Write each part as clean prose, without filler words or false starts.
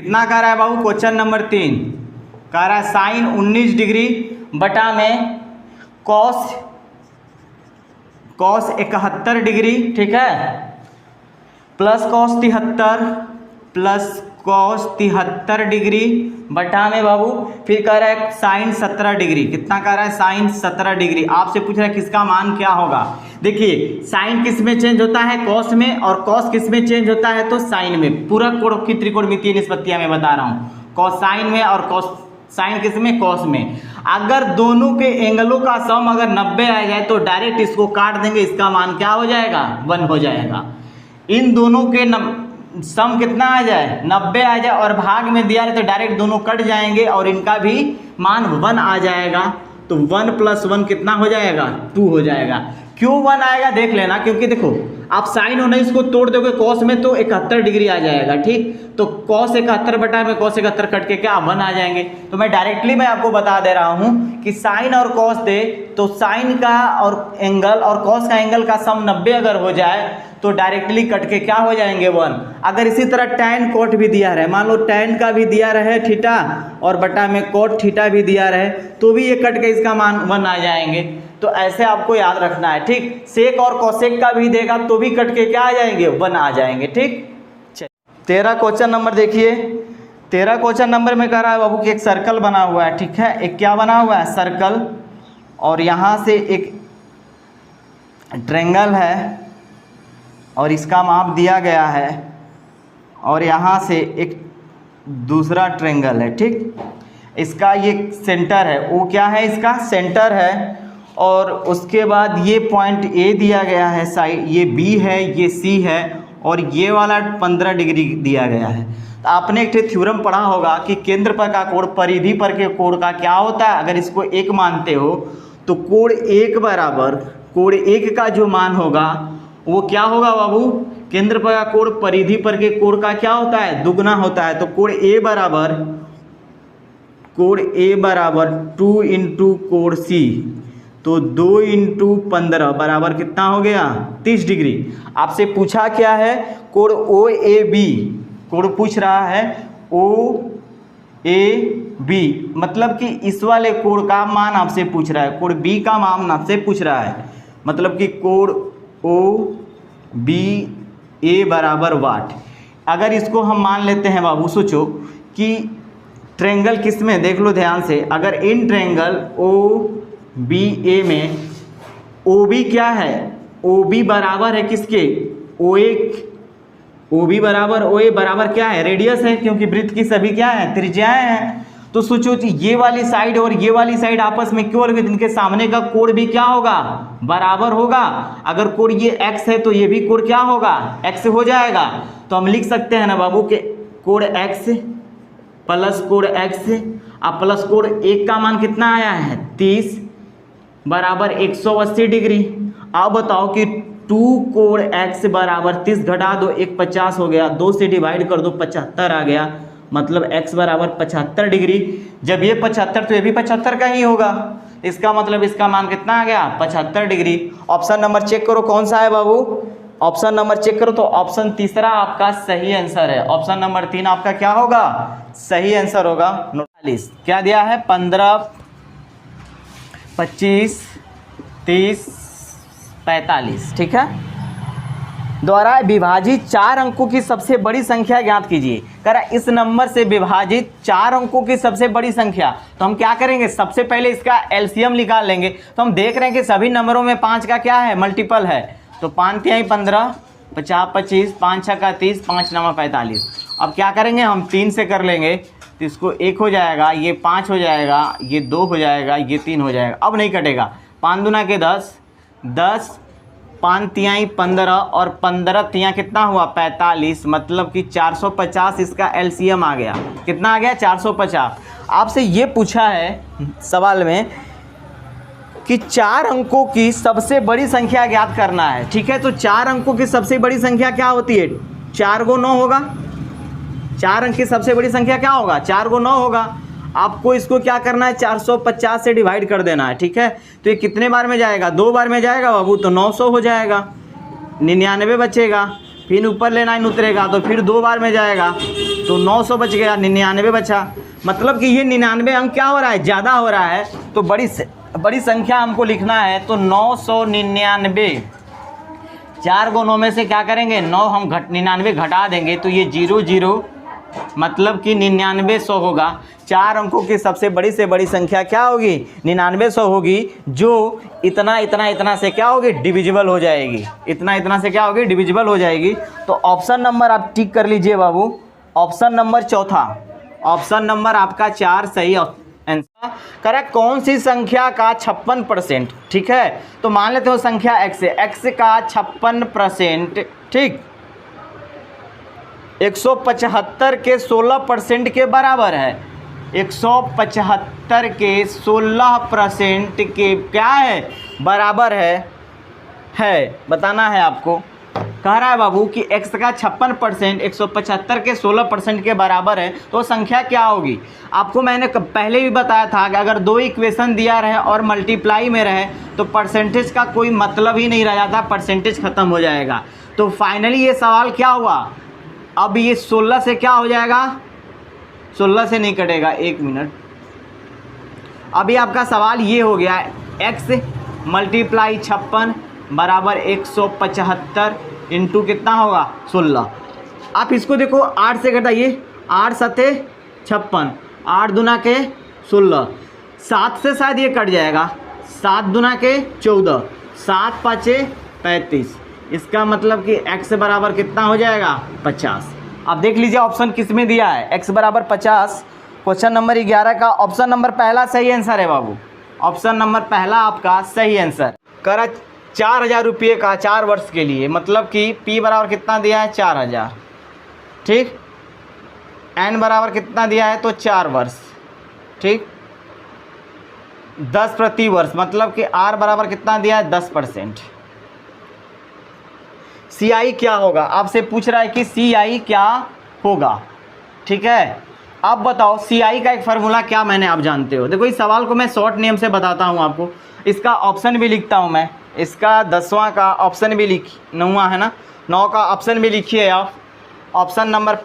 कितना कह रहा है बाबू क्वेश्चन नंबर 3 कह रहा है साइन 19 डिग्री बटा में कॉस 71 डिग्री, ठीक है, प्लस कॉस 73 डिग्री बटा में बाबू फिर कह रहा है साइन 17 डिग्री। कितना कह रहा है? Sine 17 degree. आपसे पूछ रहा है किसका मान क्या होगा। देखिए साइन किस में चेंज होता है? कॉस में। और कॉस किस में चेंज होता है? तो साइन में। पूरा कोण की त्रिकोणमितीय निष्पत्तियां मैं बता रहा हूँ, कॉस साइन में और कॉस साइन किस में? कॉस में। अगर दोनों के एंगलों का सम अगर 90 आ जाए तो डायरेक्ट इसको काट देंगे, इसका मान क्या हो जाएगा? 1 हो जाएगा। इन दोनों के सम कितना आ जाए? 90 आ जाए और भाग में दिया है तो डायरेक्ट दोनों कट जाएंगे और इनका भी मान 1 आ जाएगा। तो 1 + 1 कितना हो जाएगा? 2 हो जाएगा। क्यों 1 आएगा देख लेना, क्योंकि देखो आप साइन 19 को तोड़ दोगे कॉस में तो 71 डिग्री आ जाएगा, ठीक। तो कॉस 71 बटा में कॉस 71 कट के क्या 1 आ जाएंगे। तो मैं डायरेक्टली मैं आपको बता दे रहा हूँ कि साइन और कॉस दे तो साइन का और एंगल और कॉस का एंगल का सम 90 अगर हो जाए तो डायरेक्टली कट के क्या हो जाएंगे? 1। अगर इसी तरह टैन कोट भी दिया रहे, मान लो टैन का भी दिया रहे थीटा और बटा में कोट थीटा भी दिया रहे तो भी ये कट के इसका मान 1 आ जाएंगे। तो ऐसे आपको याद रखना है, ठीक। सेक और कोसेक का भी देगा तो भी कट के क्या आ जाएंगे? 1 आ जाएंगे, ठीक। 13 क्वेश्चन नंबर देखिए। 13 क्वेश्चन नंबर में कह रहा है बाबू कि एक सर्कल बना हुआ है, ठीक है। एक क्या बना हुआ है? सर्कल। और यहाँ से एक ट्रायंगल है और इसका माप दिया गया है और यहाँ से एक दूसरा ट्रायंगल है, ठीक। इसका ये सेंटर है, वो क्या है? इसका सेंटर है। और उसके बाद ये पॉइंट ए दिया गया है साइड, ये बी है, ये सी है और ये वाला 15 डिग्री दिया गया है। तो आपने एक थ्योरम पढ़ा होगा कि केंद्र पर का कोण परिधि पर के कोण का क्या होता है। अगर इसको 1 मानते हो तो कोण 1 बराबर कोण 1 का जो मान होगा वो क्या होगा बाबू? केंद्र पर का कोण परिधि पर के कोण का क्या होता है? दुगना होता है। तो कोण ए बराबर 2 × कोण सी, तो 2 × 15 बराबर कितना हो गया? 30 डिग्री। आपसे पूछा क्या है? कोण ओ ए बी, कोण पूछ रहा है ओ ए बी, मतलब कि इस वाले कोण का मान आपसे पूछ रहा है, कोण बी का मान आपसे पूछ रहा है। मतलब कि कोण ओ बी ए बराबर वाट। अगर इसको हम मान लेते हैं बाबू, सोचो कि ट्रायंगल किस में, देख लो ध्यान से। अगर इन ट्रायंगल ओ बी ए में ओ बी क्या है? ओ बी बराबर है किसके? ओ बी बराबर ओ ए बराबर क्या है? रेडियस है, क्योंकि वृत्त की सभी क्या है? त्रिज्याएं हैं। तो सोचो कि ये वाली साइड और ये वाली साइड आपस में क्यों लगे? इनके सामने का कोण भी क्या होगा? बराबर होगा। अगर कोण ये x है तो ये भी कोण क्या होगा? x हो जाएगा। तो हम लिख सकते हैं ना बाबू कि कोण x प्लस कोण x अब प्लस कोण 1 का मान कितना आया है? 30 बराबर 180 डिग्री। अब बताओ कि 2 कोण x बराबर 30 घटा दो 1 50 हो गया, 2 से डिवाइड कर दो 75 आ गया, मतलब x बराबर 75 डिग्री। जब ये 75 तो ये भी 75 का ही होगा, इसका मतलब इसका मान कितना आ गया? 75 डिग्री। ऑप्शन नंबर चेक करो कौन सा है बाबू? ऑप्शन नंबर चेक करो तो ऑप्शन तीसरा आपका सही आंसर है। ऑप्शन नंबर 3 आपका क्या होगा? सही आंसर होगा। 49 क्या दिया है? 15 25 30 45, ठीक है। द्वारा विभाजित 4 अंकों की सबसे बड़ी संख्या ज्ञात कीजिए। कह रहा इस नंबर से विभाजित 4 अंकों की सबसे बड़ी संख्या। तो हम क्या करेंगे? सबसे पहले इसका एलसीएम निकाल लेंगे। तो हम देख रहे हैं कि सभी नंबरों में 5 का क्या है? मल्टीपल है। तो 5 × 15 50 25 5 × 6 30 5 × 9 45। अब क्या करेंगे? हम 3 से कर लेंगे तो इसको 1 हो जाएगा, ये 5 हो जाएगा, ये 2 हो जाएगा, ये 3 हो जाएगा। अब नहीं कटेगा। 5 दूना के 10 10 5 तिहाई 15 और 15 तिहाई कितना हुआ? 45, मतलब कि 450 इसका एलसीएम आ गया। कितना आ गया? 450। आपसे ये पूछा है सवाल में कि 4 अंकों की सबसे बड़ी संख्या ज्ञात करना है, ठीक है। तो 4 अंकों की सबसे बड़ी संख्या क्या होती है? 4 × 9 होगा। 4 अंक की सबसे बड़ी संख्या क्या होगा? 4 × 9 होगा। आपको इसको क्या करना है? 450 से डिवाइड कर देना है, ठीक है। तो ये कितने बार में जाएगा? 2 बार में जाएगा बाबू, तो 900 हो जाएगा, 99 बचेगा, फिर ऊपर ले 9 उतरेगा तो फिर 2 बार में जाएगा, तो 900 बच गया, 99 बचा। मतलब कि ये 99 अंक क्या हो रहा है, ज़्यादा हो रहा है, तो बड़ी संख्या हमको लिखना है। तो 999, 4 को 9 में से क्या करेंगे, 9 हम 99 घटा देंगे, तो ये 00 मतलब कि 9900 होगा। 4 अंकों की सबसे बड़ी से बड़ी संख्या क्या होगी, 9900 होगी, जो इतना से क्या होगी, डिविजिबल हो जाएगी। इतना से क्या होगी, डिविजिबल हो जाएगी। तो ऑप्शन नंबर आप टिक कर लीजिए बाबू, ऑप्शन नंबर चौथा, ऑप्शन नंबर आपका 4 सही आंसर। करेक्ट। कौन सी संख्या का 56%, ठीक है, तो मान लेते हो संख्या x है, x का 56%, ठीक, 175 के 16% के बराबर है। 175 के 16% के क्या है, बराबर है बताना है आपको। कह रहा है बाबू कि x का 56% 175 के 16% के बराबर है, तो संख्या क्या होगी। आपको मैंने पहले भी बताया था कि अगर 2 इक्वेशन दिया रहे और मल्टीप्लाई में रहे तो परसेंटेज का कोई मतलब ही नहीं रह जाता, परसेंटेज खत्म हो जाएगा। तो फाइनली ये सवाल क्या हुआ, अब ये 16 से क्या हो जाएगा, 16 से नहीं कटेगा, 1 मिनट। अभी आपका सवाल ये हो गया, x मल्टीप्लाई 56 बराबर 175 इंटू कितना होगा, 16। आप इसको देखो 8 से घटाइए, 8 सते 56, 8 दूना के 16, 7 से शायद ये कट जाएगा, 7 दूना के 14, 7 पाँचे 35। इसका मतलब कि x बराबर कितना हो जाएगा, 50। अब देख लीजिए ऑप्शन किस में दिया है, x बराबर 50। क्वेश्चन नंबर 11 का ऑप्शन नंबर पहला सही आंसर है बाबू, ऑप्शन नंबर पहला आपका सही आंसर। करा 4000 रुपये का 4 वर्ष के लिए, मतलब कि p बराबर कितना दिया है, 4000, ठीक, n बराबर कितना दिया है, तो 4 वर्ष, ठीक, 10 प्रति वर्ष, मतलब कि r बराबर कितना दिया है, 10%। CI क्या होगा, आपसे पूछ रहा है कि CI क्या होगा, ठीक है। अब बताओ CI का एक फार्मूला क्या मैंने आप जानते हो। देखो इस सवाल को मैं शॉर्ट नेम से बताता हूँ आपको, इसका ऑप्शन भी लिखता हूँ मैं, इसका 10वां का ऑप्शन भी 9वां है ना, 9 का ऑप्शन भी लिखिए आप। ऑप्शन नंबर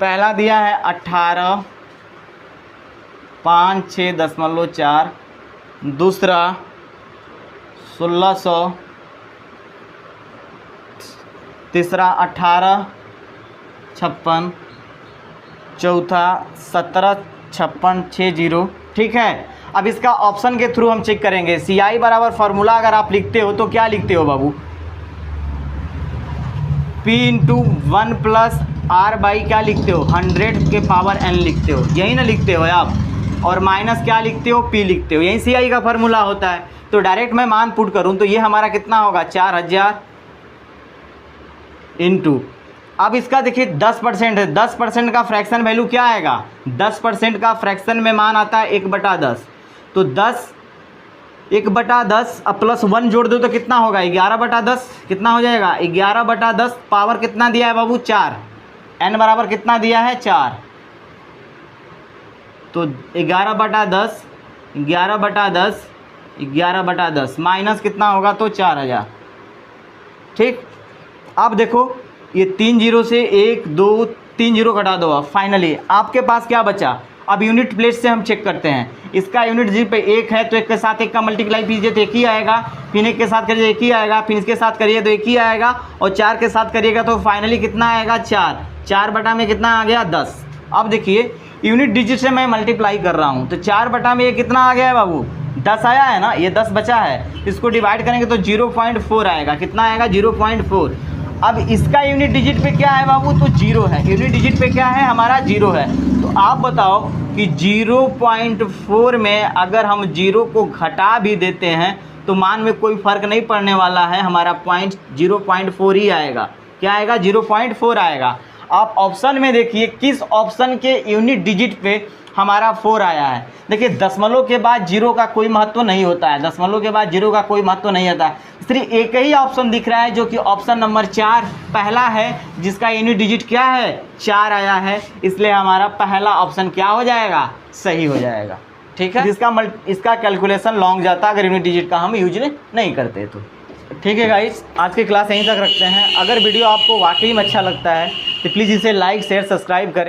पहला दिया है 18 5 6.4, दूसरा 1600, तीसरा 18 56, चौथा 17 56 60, ठीक है। अब इसका ऑप्शन के थ्रू हम चेक करेंगे। CI बराबर फार्मूला अगर आप लिखते हो तो क्या लिखते हो बाबू, P into 1 plus R by क्या लिखते हो, 100 के पावर n लिखते हो, यही ना लिखते हो आप, और माइनस क्या लिखते हो, P लिखते हो, यही CI का फार्मूला होता है। तो डायरेक्ट मैं मान पुट करूं तो ये हमारा कितना होगा, 4000 इंटू, अब इसका देखिए 10% है, 10% का फ्रैक्शन वैल्यू क्या आएगा, 10% का फ्रैक्शन में मान आता है 1/10, तो 1/10 अब प्लस 1 जोड़ दो तो कितना होगा, 11/10, कितना हो जाएगा, 11/10, पावर कितना दिया है बाबू, 4, n बराबर कितना दिया है, 4, तो 11/10, 11/10, 11/10 माइनस कितना होगा, तो 4000, ठीक। अब देखो ये 3 जीरो से 1 2 3 जीरो घटा दो, अब फाइनली आपके पास क्या बचा। अब यूनिट प्लेस से हम चेक करते हैं, इसका यूनिट जी पे 1 है तो 1 के साथ 1 का मल्टीप्लाई कीजिए तो 1 ही आएगा, फिर 1 के साथ करिए 1 ही आएगा, फिर इसके साथ करिए तो 1 ही आएगा, और 4 के साथ करिएगा तो फाइनली कितना आएगा, 4, 4 बटा में कितना आ गया, 10। अब देखिए यूनिट डिजिट से मैं मल्टीप्लाई कर रहा हूँ तो 4 बटा में ये कितना आ गया है बाबू, 10 आया है ना, ये 10 बचा है, इसको डिवाइड करेंगे तो 0.4 आएगा, कितना आएगा, 0.4। अब इसका यूनिट डिजिट पे क्या है बाबू, तो 0 है, यूनिट डिजिट पे क्या है हमारा, 0 है। तो आप बताओ कि 0.4 में अगर हम 0 को घटा भी देते हैं तो मान में कोई फ़र्क नहीं पड़ने वाला है, हमारा पॉइंट 0.4 ही आएगा, क्या आएगा, 0.4 आएगा। आप ऑप्शन में देखिए किस ऑप्शन के यूनिट डिजिट पे हमारा 4 आया है। देखिए दशमलव के बाद 0 का कोई महत्व नहीं होता है, दशमलव के बाद 0 का कोई महत्व नहीं होता है, सिर्फ एक ही ऑप्शन दिख रहा है जो कि ऑप्शन नंबर 4 पहला है, जिसका यूनिट डिजिट क्या है, 4 आया है, इसलिए हमारा पहला ऑप्शन क्या हो जाएगा, सही हो जाएगा, ठीक है। इसका कैलकुलेशन लॉन्ग जाता अगर यूनिट डिजिट का हम यूज नहीं करते तो। ठीक है गाइस, आज की क्लास यहीं तक रखते हैं। अगर वीडियो आपको वाकई में अच्छा लगता है तो प्लीज़ इसे लाइक शेयर सब्सक्राइब करें।